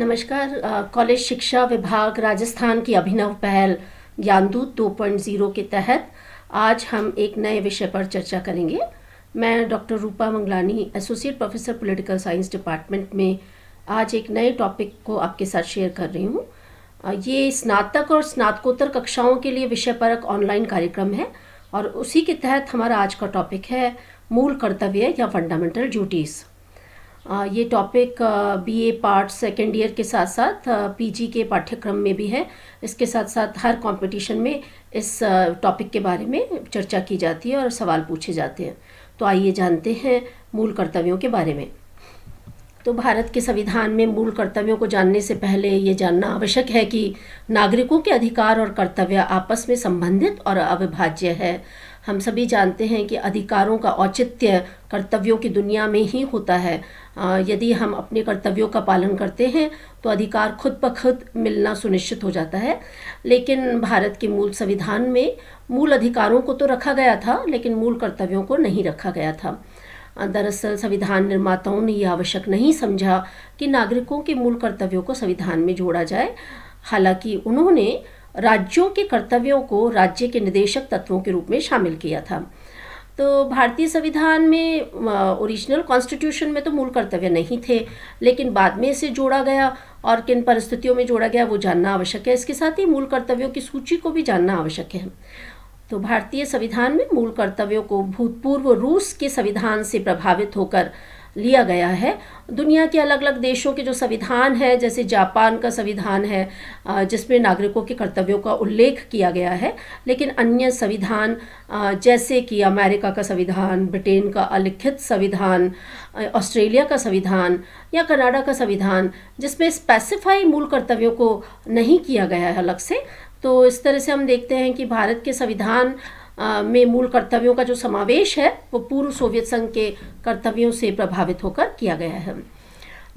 नमस्कार। कॉलेज शिक्षा विभाग राजस्थान की अभिनव पहल ज्ञानदूत 2.0 के तहत आज हम एक नए विषय पर चर्चा करेंगे। मैं doctor Rupa Mangalani, associate professor political science department में आज एक नए टॉपिक को आपके साथ शेयर कर रही हूँ। ये स्नातक और स्नातकोत्तर कक्षाओं के लिए विषय परक ऑनलाइन कार्यक्रम है और उसी के तहत हमारा आज का टॉपिक है मूल कर्तव्य या फंडामेंटल ड्यूटीज़। ये topic BA part second year के साथ साथ पीजी के पाठ्यक्रम में भी है। इसके साथ साथ हर कंपटीशन में इस टॉपिक के बारे में चर्चा की जाती है और सवाल पूछे जाते हैं। तो आइए जानते हैं मूल कर्तव्यों के बारे में। तो भारत के संविधान में मूल कर्तव्यों को जानने से पहले ये जानना आवश्यक है कि नागरिकों के अधिकार और कर्तव्य आपस में संबंधित और अविभाज्य है। हम सभी जानते हैं कि अधिकारों का औचित्य कर्तव्यों की दुनिया में ही होता है। यदि हम अपने कर्तव्यों का पालन करते हैं तो अधिकार खुद ब खुद मिलना सुनिश्चित हो जाता है। लेकिन भारत के मूल संविधान में मूल अधिकारों को तो रखा गया था, लेकिन मूल कर्तव्यों को नहीं रखा गया था। दरअसल संविधान निर्माताओं ने यह आवश्यक नहीं समझा कि नागरिकों के मूल कर्तव्यों को संविधान में जोड़ा जाए। हालांकि उन्होंने राज्यों के कर्तव्यों को राज्य के निदेशक तत्वों के रूप में शामिल किया था। तो भारतीय संविधान में ओरिजिनल कॉन्स्टिट्यूशन में तो मूल कर्तव्य नहीं थे, लेकिन बाद में इसे जोड़ा गया और किन परिस्थितियों में जोड़ा गया वो जानना आवश्यक है। इसके साथ ही मूल कर्तव्यों की सूची को भी जानना आवश्यक है। तो भारतीय संविधान में मूल कर्तव्यों को भूतपूर्व रूस के संविधान से प्रभावित होकर लिया गया है। दुनिया के अलग अलग देशों के जो संविधान है, जैसे जापान का संविधान है जिसमें नागरिकों के कर्तव्यों का उल्लेख किया गया है, लेकिन अन्य संविधान जैसे कि अमेरिका का संविधान, ब्रिटेन का अलिखित संविधान, ऑस्ट्रेलिया का संविधान या कनाडा का संविधान, जिसमें स्पेसिफाई मूल कर्तव्यों को नहीं किया गया है अलग से। तो इस तरह से हम देखते हैं कि भारत के संविधान में मूल कर्तव्यों का जो समावेश है वो पूर्व सोवियत संघ के कर्तव्यों से प्रभावित होकर किया गया है।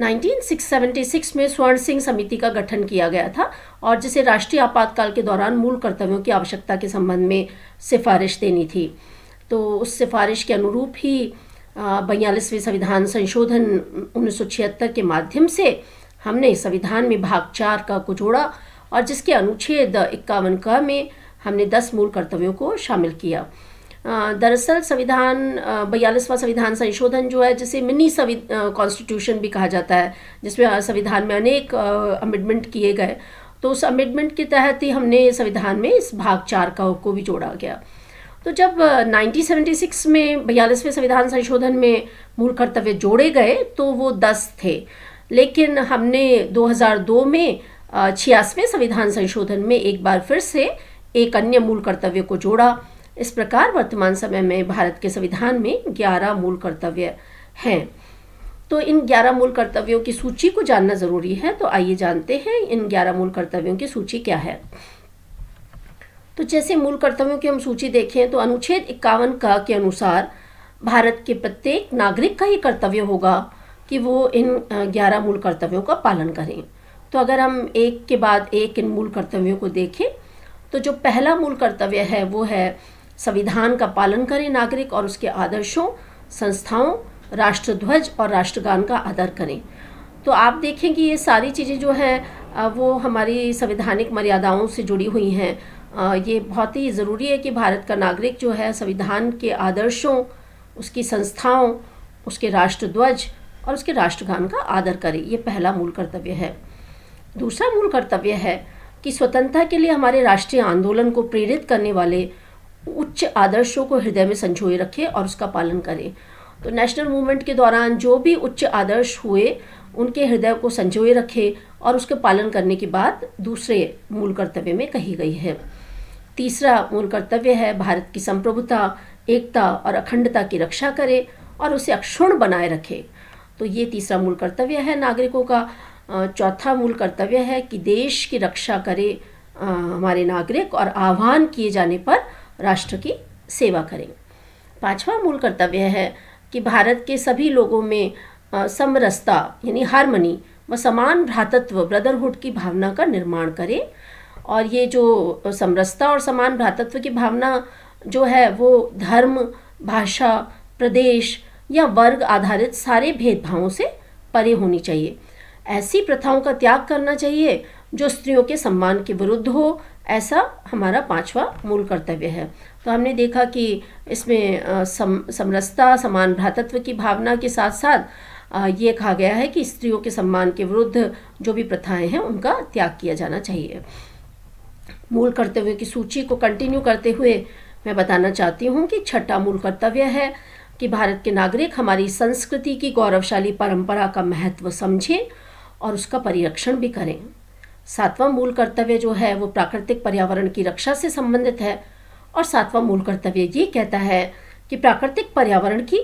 1976 में स्वर्ण सिंह समिति का गठन किया गया था और जिसे राष्ट्रीय आपातकाल के दौरान मूल कर्तव्यों की आवश्यकता के संबंध में सिफारिश देनी थी। तो उस सिफारिश के अनुरूप ही 42वें संविधान संशोधन 1976 के माध्यम से हमने संविधान में भाग 4 को जोड़ा और जिसके अनुच्छेद 51 क में हमने 10 मूल कर्तव्यों को शामिल किया। दरअसल संविधान 42वां संविधान संशोधन जो है, जिसे मिनी कॉन्स्टिट्यूशन भी कहा जाता है, जिसमें संविधान में अनेक अमेंडमेंट किए गए, तो उस अमेंडमेंट के तहत ही हमने संविधान में इस भाग 4 को भी जोड़ा गया। तो जब 1976 में 42वें संविधान संशोधन में मूल कर्तव्य जोड़े गए तो वो 10 थे, लेकिन हमने 2002 में 86वें संविधान संशोधन में एक बार फिर से एक अन्य मूल कर्तव्य को जोड़ा। इस प्रकार वर्तमान समय में भारत के संविधान में 11 मूल कर्तव्य हैं। तो इन 11 मूल कर्तव्यों की सूची को जानना जरूरी है। तो आइए जानते हैं इन 11 मूल कर्तव्यों की सूची क्या है। तो जैसे मूल कर्तव्यों की हम सूची देखें तो अनुच्छेद 51 के अनुसार भारत के प्रत्येक नागरिक का ये कर्तव्य होगा कि वो इन 11 मूल कर्तव्यों का पालन करें। तो अगर हम एक के बाद एक इन मूल कर्तव्यों को देखें तो जो पहला मूल कर्तव्य है वो है संविधान का पालन करें नागरिक और उसके आदर्शों, संस्थाओं, राष्ट्रध्वज और राष्ट्रगान का आदर करें। तो आप देखें कि ये सारी चीज़ें जो हैं वो हमारी संवैधानिक मर्यादाओं से जुड़ी हुई हैं। ये बहुत ही ज़रूरी है कि भारत का नागरिक जो है संविधान के आदर्शों, उसकी संस्थाओं, उसके राष्ट्रध्वज और उसके राष्ट्रगान का आदर करे। ये पहला मूल कर्तव्य है। दूसरा मूल कर्तव्य है कि स्वतंत्रता के लिए हमारे राष्ट्रीय आंदोलन को प्रेरित करने वाले उच्च आदर्शों को हृदय में संजोए रखें और उसका पालन करें। तो नेशनल मूवमेंट के दौरान जो भी उच्च आदर्श हुए उनके हृदय को संजोए रखें और उसके पालन करने की बात दूसरे मूल कर्तव्य में कही गई है। तीसरा मूल कर्तव्य है भारत की संप्रभुता, एकता और अखंडता की रक्षा करे और उसे अक्षुण्ण बनाए रखे। तो ये तीसरा मूल कर्तव्य है नागरिकों का। चौथा मूल कर्तव्य है कि देश की रक्षा करे हमारे नागरिक और आह्वान किए जाने पर राष्ट्र की सेवा करें। पांचवा मूल कर्तव्य है कि भारत के सभी लोगों में समरसता यानी हार्मनी व समान भ्रातृत्व ब्रदरहुड की भावना का निर्माण करें। और ये जो समरसता और समान भ्रातृत्व की भावना जो है वो धर्म, भाषा, प्रदेश या वर्ग आधारित सारे भेदभावों से परे होनी चाहिए। ऐसी प्रथाओं का त्याग करना चाहिए जो स्त्रियों के सम्मान के विरुद्ध हो। ऐसा हमारा 5वां मूल कर्तव्य है। तो हमने देखा कि इसमें समरसता, समान भ्रातृत्व की भावना के साथ साथ ये कहा गया है कि स्त्रियों के सम्मान के विरुद्ध जो भी प्रथाएं हैं उनका त्याग किया जाना चाहिए। मूल कर्तव्यों की सूची को कंटिन्यू करते हुए मैं बताना चाहती हूँ कि 6वां मूल कर्तव्य है कि भारत के नागरिक हमारी संस्कृति की गौरवशाली परंपरा का महत्व समझें और उसका परिरक्षण भी करें। 7वां मूल कर्तव्य जो है वो प्राकृतिक पर्यावरण की रक्षा से संबंधित है और 7वां मूल कर्तव्य ये कहता है कि प्राकृतिक पर्यावरण की,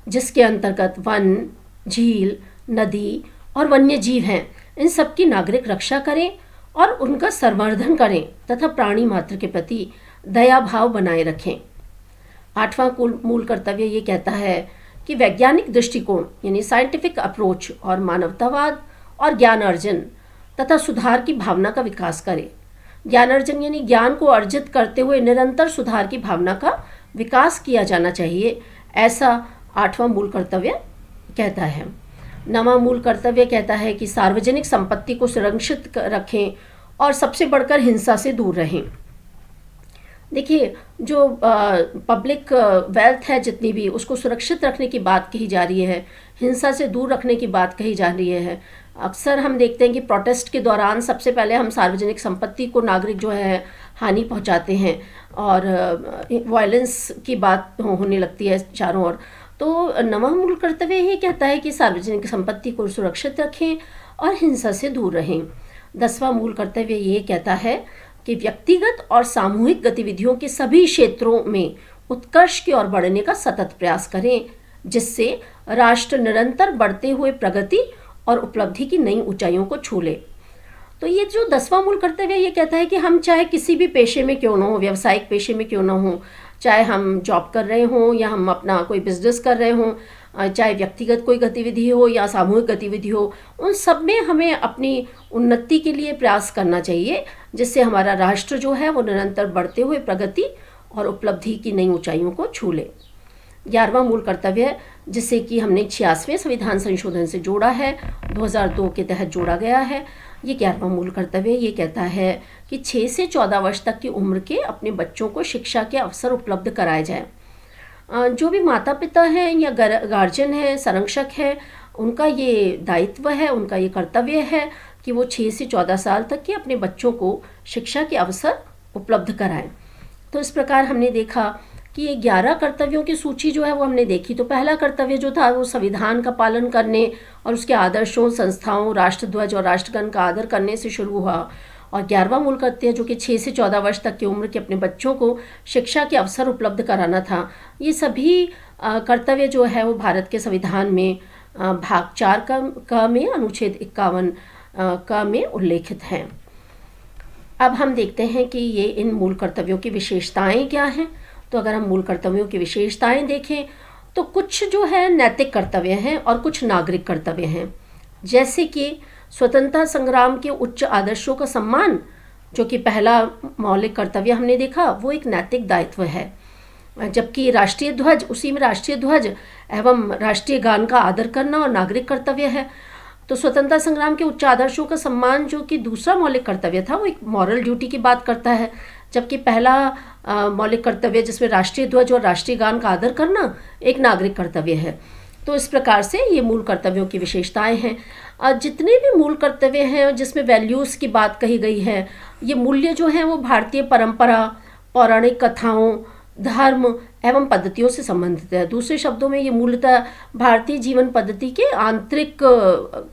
जिसके अंतर्गत वन, झील, नदी और वन्य जीव हैं, इन सब की नागरिक रक्षा करें और उनका संवर्धन करें तथा प्राणी मात्र के प्रति दया भाव बनाए रखें। 8वां मूल कर्तव्य ये कहता है कि वैज्ञानिक दृष्टिकोण यानी साइंटिफिक अप्रोच और मानवतावाद और ज्ञान अर्जन तथा सुधार की भावना का विकास करें। ज्ञान अर्जन यानी ज्ञान को अर्जित करते हुए निरंतर सुधार की भावना का विकास किया जाना चाहिए, ऐसा 8वां मूल कर्तव्य कहता है। 9वां मूल कर्तव्य कहता है कि सार्वजनिक संपत्ति को सुरक्षित रखें और सबसे बढ़कर हिंसा से दूर रहें। देखिए, जो पब्लिक वेल्थ है जितनी भी, उसको सुरक्षित रखने की बात कही जा रही है, हिंसा से दूर रखने की बात कही जा रही है। अक्सर हम देखते हैं कि प्रोटेस्ट के दौरान सबसे पहले हम सार्वजनिक संपत्ति को नागरिक जो है हानि पहुंचाते हैं और वायलेंस की बात होने लगती है चारों ओर। तो 9वां मूल कर्तव्य ये कहता है कि सार्वजनिक संपत्ति को सुरक्षित रखें और हिंसा से दूर रहें। 10वां मूल कर्तव्य ये कहता है कि व्यक्तिगत और सामूहिक गतिविधियों के सभी क्षेत्रों में उत्कर्ष की ओर बढ़ने का सतत प्रयास करें, जिससे राष्ट्र निरंतर बढ़ते हुए प्रगति और उपलब्धि की नई ऊंचाइयों को छू ले। तो ये जो 10वां मूल कर्तव्य ये कहता है कि हम चाहे किसी भी पेशे में क्यों ना हो, व्यावसायिक पेशे में क्यों ना हो, चाहे हम जॉब कर रहे हों या हम अपना कोई बिजनेस कर रहे हों, चाहे व्यक्तिगत कोई गतिविधि हो या सामूहिक गतिविधि हो, उन सब में हमें अपनी उन्नति के लिए प्रयास करना चाहिए, जिससे हमारा राष्ट्र जो है वो निरंतर बढ़ते हुए प्रगति और उपलब्धि की नई ऊंचाइयों को छू ले। 11वां मूल कर्तव्य, जिसे कि हमने 86वें संविधान संशोधन से जोड़ा है, 2002 के तहत जोड़ा गया है, ये 11वां मूल कर्तव्य ये कहता है कि 6 से 14 वर्ष तक की उम्र के अपने बच्चों को शिक्षा के अवसर उपलब्ध कराए जाए। जो भी माता पिता हैं या गार्जियन हैं, संरक्षक हैं, उनका ये दायित्व है, उनका ये कर्तव्य है कि वो 6 से 14 साल तक के अपने बच्चों को शिक्षा के अवसर उपलब्ध कराएं। तो इस प्रकार हमने देखा कि ये 11 कर्तव्यों की सूची जो है वो हमने देखी। तो पहला कर्तव्य जो था वो संविधान का पालन करने और उसके आदर्शों, संस्थाओं, राष्ट्रध्वज और राष्ट्रगान का आदर करने से शुरू हुआ। और 11वां मूल कर्तव्य जो कि 6 से 14 वर्ष तक की उम्र के अपने बच्चों को शिक्षा के अवसर उपलब्ध कराना था। ये सभी कर्तव्य जो है वो भारत के संविधान में भाग 4 का में अनुच्छेद 51 का में उल्लेखित हैं। अब हम देखते हैं कि ये इन मूल कर्तव्यों की विशेषताएं क्या हैं। तो अगर हम मूल कर्तव्यों की विशेषताएं देखें तो कुछ जो है नैतिक कर्तव्य हैं और कुछ नागरिक कर्तव्य हैं, जैसे कि स्वतंत्रता संग्राम के उच्च आदर्शों का सम्मान, जो कि पहला मौलिक कर्तव्य हमने देखा, वो एक नैतिक दायित्व है। जबकि राष्ट्रीय ध्वज, उसी में राष्ट्रीय ध्वज एवं राष्ट्रीय गान का आदर करना और नागरिक कर्तव्य है। तो स्वतंत्रता संग्राम के उच्च आदर्शों का सम्मान जो कि दूसरा मौलिक कर्तव्य था, वो एक मॉरल ड्यूटी की बात करता है, जबकि पहला मौलिक कर्तव्य जिसमें राष्ट्रीय ध्वज और राष्ट्रीय गान का आदर करना एक नागरिक कर्तव्य है। तो इस प्रकार से ये मूल कर्तव्यों की विशेषताएं हैं। जितने भी मूल कर्तव्य हैं जिसमें वैल्यूज़ की बात कही गई है, ये मूल्य जो हैं वो भारतीय परंपरा, पौराणिक कथाओं, धर्म एवं पद्धतियों से संबंधित है। दूसरे शब्दों में ये मूलतः भारतीय जीवन पद्धति के आंतरिक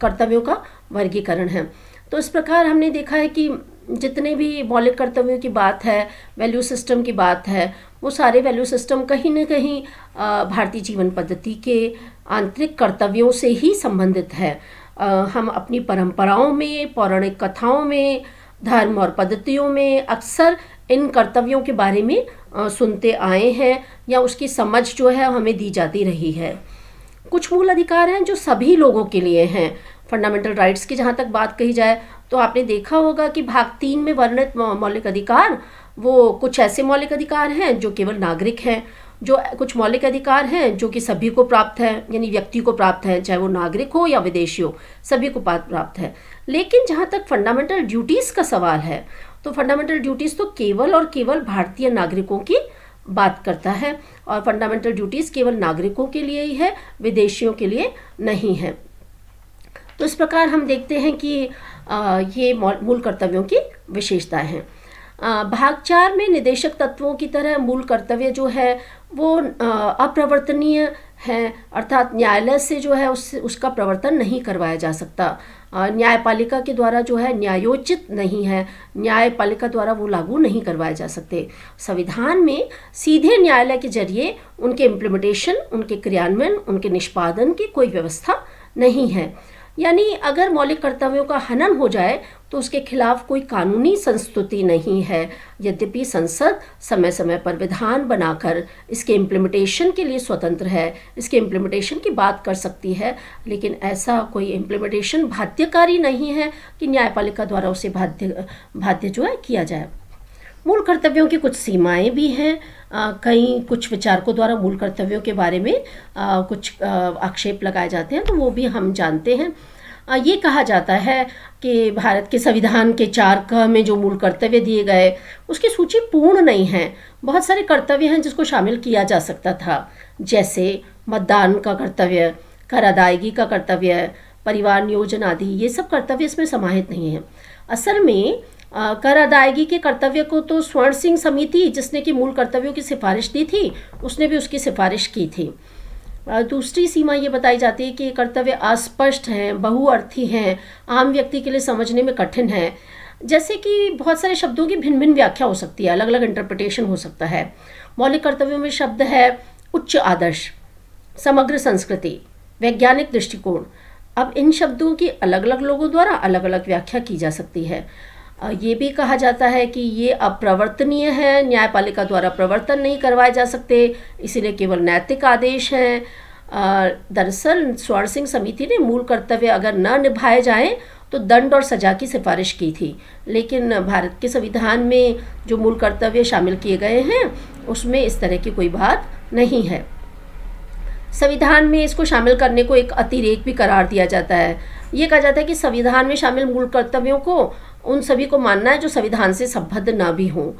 कर्तव्यों का वर्गीकरण है। तो इस प्रकार हमने देखा है कि जितने भी मौलिक कर्तव्यों की बात है, वैल्यू सिस्टम की बात है, वो सारे वैल्यू सिस्टम कहीं ना कहीं भारतीय जीवन पद्धति के आंतरिक कर्तव्यों से ही संबंधित है। हम अपनी परंपराओं में, पौराणिक कथाओं में, धर्म और पद्धतियों में अक्सर इन कर्तव्यों के बारे में सुनते आए हैं या उसकी समझ जो है हमें दी जाती रही है। कुछ मूल अधिकार हैं जो सभी लोगों के लिए हैं। फंडामेंटल राइट्स की जहाँ तक बात कही जाए तो आपने देखा होगा कि भाग 3 में वर्णित मौलिक अधिकार वो कुछ ऐसे मौलिक अधिकार हैं जो केवल नागरिक हैं। जो कुछ मौलिक अधिकार हैं जो कि सभी को प्राप्त है, यानी व्यक्ति को प्राप्त है, चाहे वो नागरिक हो या विदेशी हो, सभी को प्राप्त है। लेकिन जहाँ तक फंडामेंटल ड्यूटीज़ का सवाल है, तो फंडामेंटल ड्यूटीज़ तो केवल और केवल भारतीय नागरिकों की बात करता है, और फंडामेंटल ड्यूटीज़ केवल नागरिकों के लिए ही है, विदेशियों के लिए नहीं है। तो इस प्रकार हम देखते हैं कि ये मूल कर्तव्यों की विशेषताएं हैं। भाग 4 में निदेशक तत्वों की तरह मूल कर्तव्य जो है वो अप्रवर्तनीय है, अर्थात न्यायालय से जो है उसका प्रवर्तन नहीं करवाया जा सकता। न्यायपालिका के द्वारा जो है न्यायोचित नहीं है, न्यायपालिका द्वारा वो लागू नहीं करवाए जा सकते। संविधान में सीधे न्यायालय के जरिए उनके इम्प्लीमेंटेशन, उनके क्रियान्वयन, उनके निष्पादन की कोई व्यवस्था नहीं है। यानी अगर मौलिक कर्तव्यों का हनन हो जाए तो उसके खिलाफ कोई कानूनी संस्तुति नहीं है। यद्यपि संसद समय समय पर विधान बनाकर इसके इम्प्लीमेंटेशन के लिए स्वतंत्र है, इसके इम्प्लीमेंटेशन की बात कर सकती है, लेकिन ऐसा कोई इम्प्लीमेंटेशन बाध्यकारी नहीं है कि न्यायपालिका द्वारा उसे बाध्य जो है किया जाए। मूल कर्तव्यों की कुछ सीमाएं भी हैं। कई कुछ विचारकों द्वारा मूल कर्तव्यों के बारे में कुछ आक्षेप लगाए जाते हैं, तो वो भी हम जानते हैं। ये कहा जाता है कि भारत के संविधान के 4 क में जो मूल कर्तव्य दिए गए उसकी सूची पूर्ण नहीं है। बहुत सारे कर्तव्य हैं जिसको शामिल किया जा सकता था, जैसे मतदान का कर्तव्य, कर अदायगी का कर्तव्य, परिवार नियोजन आदि। ये सब कर्तव्य इसमें समाहित नहीं है। असल में कर अदायगी के कर्तव्य को तो स्वर्ण सिंह समिति, जिसने कि मूल कर्तव्यों की सिफारिश दी थी, उसने भी उसकी सिफारिश की थी। दूसरी सीमा ये बताई जाती है कि ये कर्तव्य अस्पष्ट हैं, बहुअर्थी हैं, आम व्यक्ति के लिए समझने में कठिन है। जैसे कि बहुत सारे शब्दों की भिन्न भिन्न व्याख्या हो सकती है, अलग अलग इंटरप्रिटेशन हो सकता है। मौलिक कर्तव्यों में शब्द है उच्च आदर्श, समग्र संस्कृति, वैज्ञानिक दृष्टिकोण। अब इन शब्दों की अलग अलग लोगों द्वारा अलग अलग व्याख्या की जा सकती है। ये भी कहा जाता है कि ये अप्रवर्तनीय है, न्यायपालिका द्वारा प्रवर्तन नहीं करवाए जा सकते, इसीलिए केवल नैतिक आदेश हैं। दरअसल स्वर्ण सिंह समिति ने मूल कर्तव्य अगर न निभाए जाएं तो दंड और सजा की सिफारिश की थी, लेकिन भारत के संविधान में जो मूल कर्तव्य शामिल किए गए हैं उसमें इस तरह की कोई बात नहीं है। संविधान में इसको शामिल करने को एक अतिरेक भी करार दिया जाता है। ये कहा जाता है कि संविधान में शामिल मूल कर्तव्यों को उन सभी को मानना है जो संविधान से संबद्ध ना भी हों।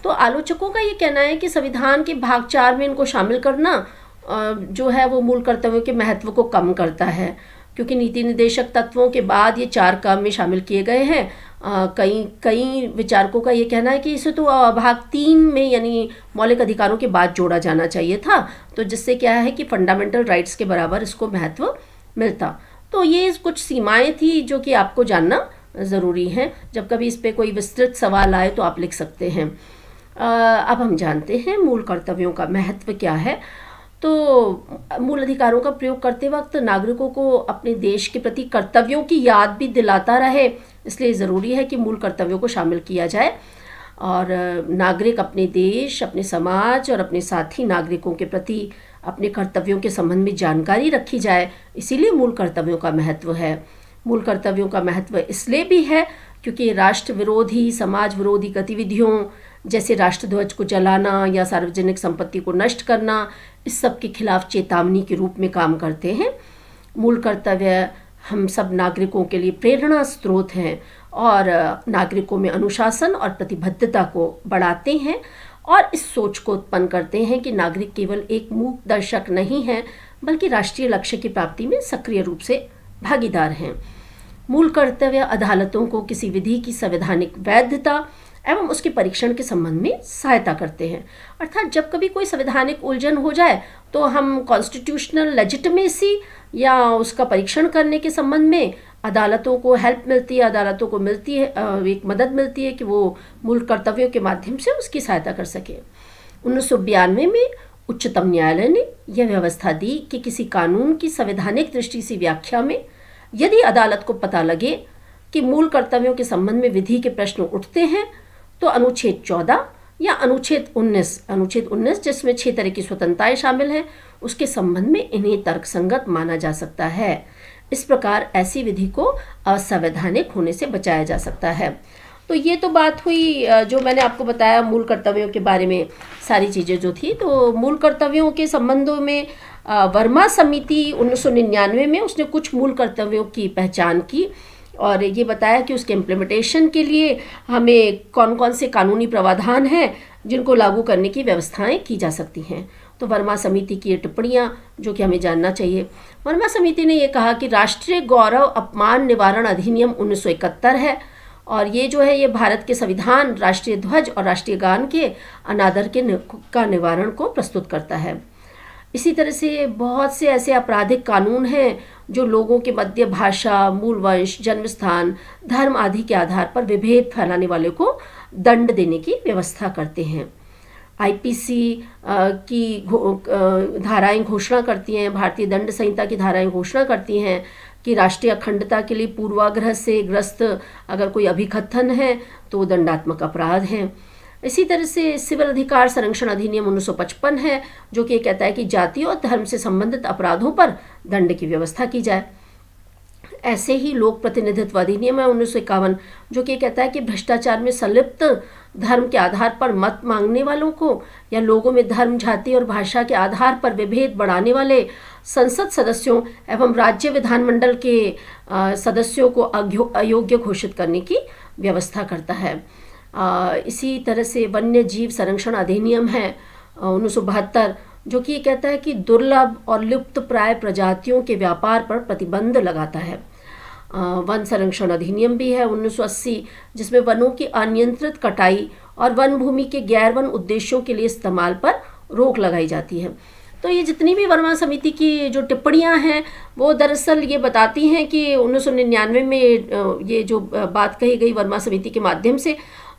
तो आलोचकों का ये कहना है कि संविधान के भाग 4 में इनको शामिल करना जो है वो मूल कर्तव्यों के महत्व को कम करता है, क्योंकि नीति निर्देशक तत्वों के बाद ये 4 काम में शामिल किए गए हैं। कई विचारकों का ये कहना है कि इसे तो भाग 3 में यानी मौलिक अधिकारों के बाद जोड़ा जाना चाहिए था, तो जिससे क्या है कि फंडामेंटल राइट्स के बराबर इसको महत्व मिलता। तो ये कुछ सीमाएं थी जो कि आपको जानना ज़रूरी है। जब कभी इस पे कोई विस्तृत सवाल आए तो आप लिख सकते हैं। अब हम जानते हैं मूल कर्तव्यों का महत्व क्या है। तो मूल अधिकारों का प्रयोग करते वक्त नागरिकों को अपने देश के प्रति कर्तव्यों की याद भी दिलाता रहे, इसलिए ज़रूरी है कि मूल कर्तव्यों को शामिल किया जाए और नागरिक अपने देश, अपने समाज और अपने साथी नागरिकों के प्रति अपने कर्तव्यों के संबंध में जानकारी रखी जाए। इसीलिए मूल कर्तव्यों का महत्व है। मूल कर्तव्यों का महत्व इसलिए भी है क्योंकि राष्ट्र विरोधी, समाज विरोधी गतिविधियों जैसे राष्ट्रध्वज को जलाना या सार्वजनिक संपत्ति को नष्ट करना, इस सब के खिलाफ चेतावनी के रूप में काम करते हैं। मूल कर्तव्य हम सब नागरिकों के लिए प्रेरणा स्रोत हैं और नागरिकों में अनुशासन और प्रतिबद्धता को बढ़ाते हैं और इस सोच को उत्पन्न करते हैं कि नागरिक केवल एक मूक दर्शक नहीं है, बल्कि राष्ट्रीय लक्ष्य की प्राप्ति में सक्रिय रूप से भागीदार हैं। मूल कर्तव्य अदालतों को किसी विधि की संवैधानिक वैधता एवं उसके परीक्षण के संबंध में सहायता करते हैं। अर्थात जब कभी कोई संवैधानिक उलझन हो जाए तो हम कॉन्स्टिट्यूशनल लेजिटिमेसी या उसका परीक्षण करने के संबंध में अदालतों को हेल्प मिलती है, अदालतों को मिलती है, एक मदद मिलती है कि वो मूल कर्तव्यों के माध्यम से उसकी सहायता कर सके। 1992 में उच्चतम न्यायालय ने यह व्यवस्था दी कि किसी कानून की संवैधानिक दृष्टि से व्याख्या में यदि अदालत को पता लगे कि मूल कर्तव्यों के संबंध में विधि के प्रश्न उठते हैं तो अनुच्छेद 14 या अनुच्छेद 19 जिसमें 6 तरह की स्वतंत्रताएं शामिल हैं, उसके संबंध में इन्हें तर्कसंगत माना जा सकता है। इस प्रकार ऐसी विधि को असंवैधानिक होने से बचाया जा सकता है। तो ये तो बात हुई जो मैंने आपको बताया मूल कर्तव्यों के बारे में सारी चीज़ें जो थी। तो मूल कर्तव्यों के संबंधों में वर्मा समिति 1999 में उसने कुछ मूल कर्तव्यों की पहचान की और ये बताया कि उसके इम्प्लीमेंटेशन के लिए हमें कौन कौन से कानूनी प्रावधान हैं जिनको लागू करने की व्यवस्थाएं की जा सकती हैं। तो वर्मा समिति की ये टिप्पणियाँ जो कि हमें जानना चाहिए। वर्मा समिति ने ये कहा कि राष्ट्रीय गौरव अपमान निवारण अधिनियम 1971 है और ये जो है ये भारत के संविधान, राष्ट्रीय ध्वज और राष्ट्रीय गान के अनादर का निवारण को प्रस्तुत करता है। इसी तरह से बहुत से ऐसे आपराधिक कानून हैं जो लोगों के मध्य भाषा, मूल वंश, जन्म स्थान, धर्म आदि के आधार पर विभेद फैलाने वाले को दंड देने की व्यवस्था करते हैं। आईपीसी की धाराएं घोषणा करती हैं, भारतीय दंड संहिता की धाराएं घोषणा करती हैं कि राष्ट्रीय अखंडता के लिए पूर्वाग्रह से ग्रस्त अगर कोई अभिकथन है तो दंडात्मक अपराध है। इसी तरह से सिविल अधिकार संरक्षण अधिनियम 1955 है जो कि कहता है कि जाति और धर्म से संबंधित अपराधों पर दंड की व्यवस्था की जाए। ऐसे ही लोक प्रतिनिधित्व अधिनियम है 1951 जो कि कहता है कि भ्रष्टाचार में संलिप्त धर्म के आधार पर मत मांगने वालों को या लोगों में धर्म, जाति और भाषा के आधार पर विभेद बढ़ाने वाले संसद सदस्यों एवं राज्य विधानमंडल के सदस्यों को अयोग्य घोषित करने की व्यवस्था करता है। इसी तरह से वन्य जीव संरक्षण अधिनियम है 1972 जो कि ये कहता है कि दुर्लभ और लुप्त प्राय प्रजातियों के व्यापार पर प्रतिबंध लगाता है। वन संरक्षण अधिनियम भी है 1980 जिसमें वनों की अनियंत्रित कटाई और वन भूमि के गैर वन उद्देश्यों के लिए इस्तेमाल पर रोक लगाई जाती है। तो ये जितनी भी वर्मा समिति की जो टिप्पणियां हैं वो दरअसल ये बताती हैं कि 1999 में ये जो बात कही गई वर्मा समिति के माध्यम से,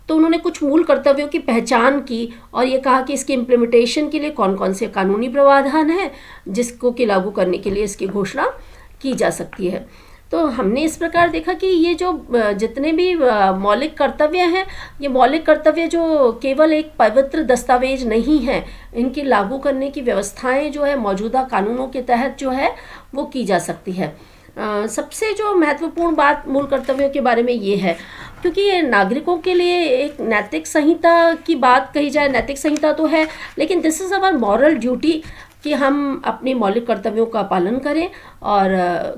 तो उन्होंने कुछ मूल कर्तव्यों की पहचान की और ये कहा कि इसके इम्प्लीमेंटेशन के लिए कौन कौन से कानूनी प्रावधान हैं जिसको कि लागू करने के लिए इसकी घोषणा की जा सकती है। तो हमने इस प्रकार देखा कि ये जो जितने भी मौलिक कर्तव्य हैं, ये मौलिक कर्तव्य जो केवल एक पवित्र दस्तावेज नहीं है, इनकी लागू करने की व्यवस्थाएं जो है मौजूदा कानूनों के तहत जो है वो की जा सकती है। सबसे जो महत्वपूर्ण बात मूल कर्तव्यों के बारे में ये है क्योंकि ये नागरिकों के लिए एक नैतिक संहिता की बात कही जाए, नैतिक संहिता तो है लेकिन this is our moral duty कि हम अपने मौलिक कर्तव्यों का पालन करें और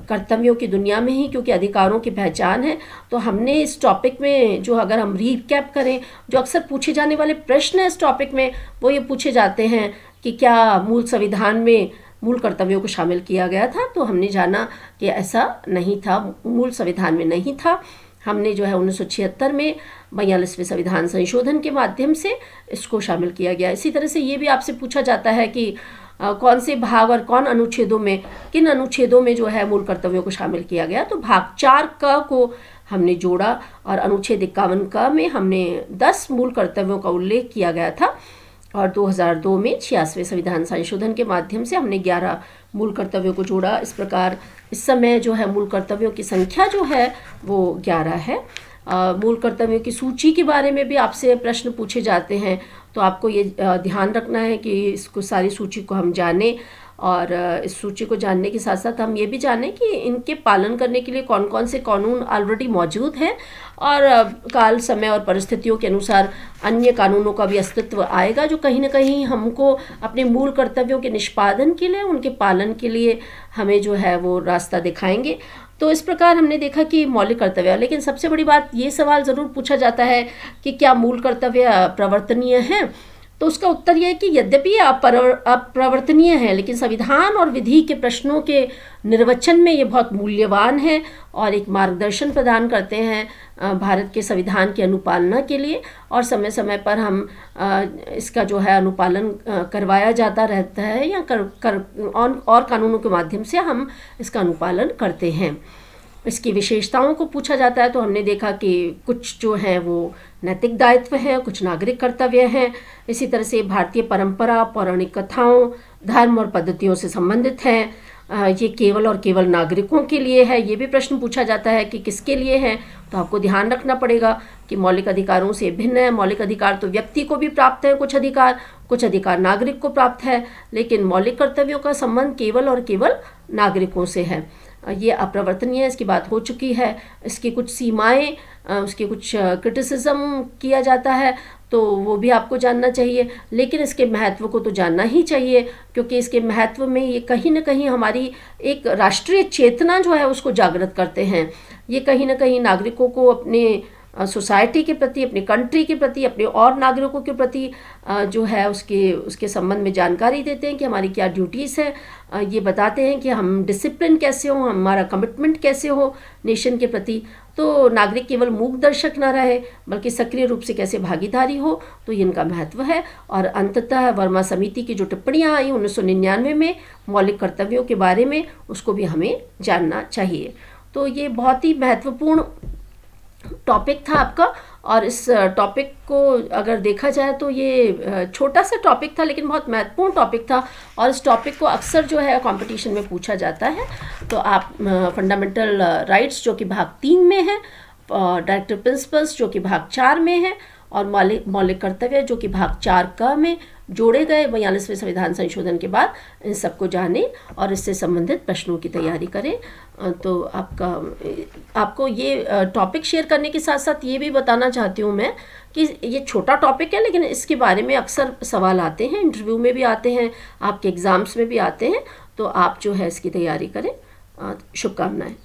कर्तव्यों की दुनिया में ही क्योंकि अधिकारों की पहचान है। तो हमने इस टॉपिक में जो अगर हम रीकैप करें, जो अक्सर पूछे जाने वाले प्रश्न हैं इस टॉपिक में वो ये पूछे जाते हैं कि क्या मूल संविधान में मूल कर्तव्यों को शामिल किया गया था। तो हमने जाना कि ऐसा नहीं था, मूल संविधान में नहीं था। हमने जो है 1976 में 42वें संविधान संशोधन के माध्यम से इसको शामिल किया गया। इसी तरह से ये भी आपसे पूछा जाता है कि कौन से भाग और कौन अनुच्छेदों में, किन अनुच्छेदों में जो है मूल कर्तव्यों को शामिल किया गया। तो भाग 4 क को हमने जोड़ा और अनुच्छेद 51 क में हमने 10 मूल कर्तव्यों का उल्लेख किया गया था और 2002 में 86वें संविधान संशोधन के माध्यम से हमने 11 मूल कर्तव्यों को जोड़ा। इस प्रकार इस समय जो है मूल कर्तव्यों की संख्या जो है वो 11 है। मूल कर्तव्यों की सूची के बारे में भी आपसे प्रश्न पूछे जाते हैं तो आपको ये ध्यान रखना है कि इसको सारी सूची को हम जानें और इस सूची को जानने के साथ साथ हम ये भी जानें कि इनके पालन करने के लिए कौन कौन से कानून ऑलरेडी मौजूद हैं और काल, समय और परिस्थितियों के अनुसार अन्य कानूनों का भी अस्तित्व आएगा जो कहीं ना कहीं हमको अपने मूल कर्तव्यों के निष्पादन के लिए, उनके पालन के लिए हमें जो है वो रास्ता दिखाएंगे। तो इस प्रकार हमने देखा कि मौलिक कर्तव्य, लेकिन सबसे बड़ी बात ये सवाल ज़रूर पूछा जाता है कि क्या मूल कर्तव्य प्रवर्तनीय हैं। तो उसका उत्तर यह है कि यद्यपि अप्रवर्तनीय है लेकिन संविधान और विधि के प्रश्नों के निर्वचन में ये बहुत मूल्यवान है और एक मार्गदर्शन प्रदान करते हैं भारत के संविधान की अनुपालना के लिए और समय समय पर हम इसका जो है अनुपालन करवाया जाता रहता है या और कानूनों के माध्यम से हम इसका अनुपालन करते हैं। इसकी विशेषताओं को पूछा जाता है तो हमने देखा कि कुछ जो हैं वो नैतिक दायित्व हैं, कुछ नागरिक कर्तव्य हैं। इसी तरह से भारतीय परंपरा, पौराणिक कथाओं, धर्म और पद्धतियों से संबंधित हैं। ये केवल और केवल नागरिकों के लिए है, ये भी प्रश्न पूछा जाता है कि किसके लिए है। तो आपको ध्यान रखना पड़ेगा कि मौलिक अधिकारों से भिन्न है। मौलिक अधिकार तो व्यक्ति को भी प्राप्त है, कुछ अधिकार नागरिक को प्राप्त है, लेकिन मौलिक कर्तव्यों का संबंध केवल और केवल नागरिकों से है। ये अप्रवर्तनीय है, इसकी बात हो चुकी है, इसकी कुछ सीमाएं, उसकी कुछ क्रिटिसिज्म किया जाता है, तो वो भी आपको जानना चाहिए। लेकिन इसके महत्व को तो जानना ही चाहिए, क्योंकि इसके महत्व में ये कहीं ना कहीं हमारी एक राष्ट्रीय चेतना जो है उसको जागृत करते हैं। ये कहीं ना कहीं नागरिकों को अपने सोसाइटी के प्रति, अपनी कंट्री के प्रति, अपने और नागरिकों के प्रति जो है उसके संबंध में जानकारी देते हैं कि हमारी क्या ड्यूटीज़ हैं। ये बताते हैं कि हम डिसिप्लिन कैसे हो, हमारा कमिटमेंट कैसे हो नेशन के प्रति। तो नागरिक केवल मूक दर्शक ना रहे, बल्कि सक्रिय रूप से कैसे भागीदारी हो, तो ये इनका महत्व है। और अंततः वर्मा समिति की जो टिप्पणियाँ आई 1999 में मौलिक कर्तव्यों के बारे में, उसको भी हमें जानना चाहिए। तो ये बहुत ही महत्वपूर्ण टॉपिक था आपका। और इस टॉपिक को अगर देखा जाए तो ये छोटा सा टॉपिक था, लेकिन बहुत महत्वपूर्ण टॉपिक था। और इस टॉपिक को अक्सर जो है कंपटीशन में पूछा जाता है। तो आप फंडामेंटल राइट्स जो कि भाग 3 में है, डायरेक्टिव प्रिंसिपल्स जो कि भाग 4 में है, और मौलिक कर्तव्य जो कि भाग 4 क में जोड़े गए 42वें संविधान संशोधन के बाद, इन सबको जाने और इससे संबंधित प्रश्नों की तैयारी करें। तो आपको ये टॉपिक शेयर करने के साथ साथ ये भी बताना चाहती हूँ मैं कि ये छोटा टॉपिक है, लेकिन इसके बारे में अक्सर सवाल आते हैं, इंटरव्यू में भी आते हैं, आपके एग्ज़ाम्स में भी आते हैं। तो आप जो है इसकी तैयारी करें। शुभकामनाएं।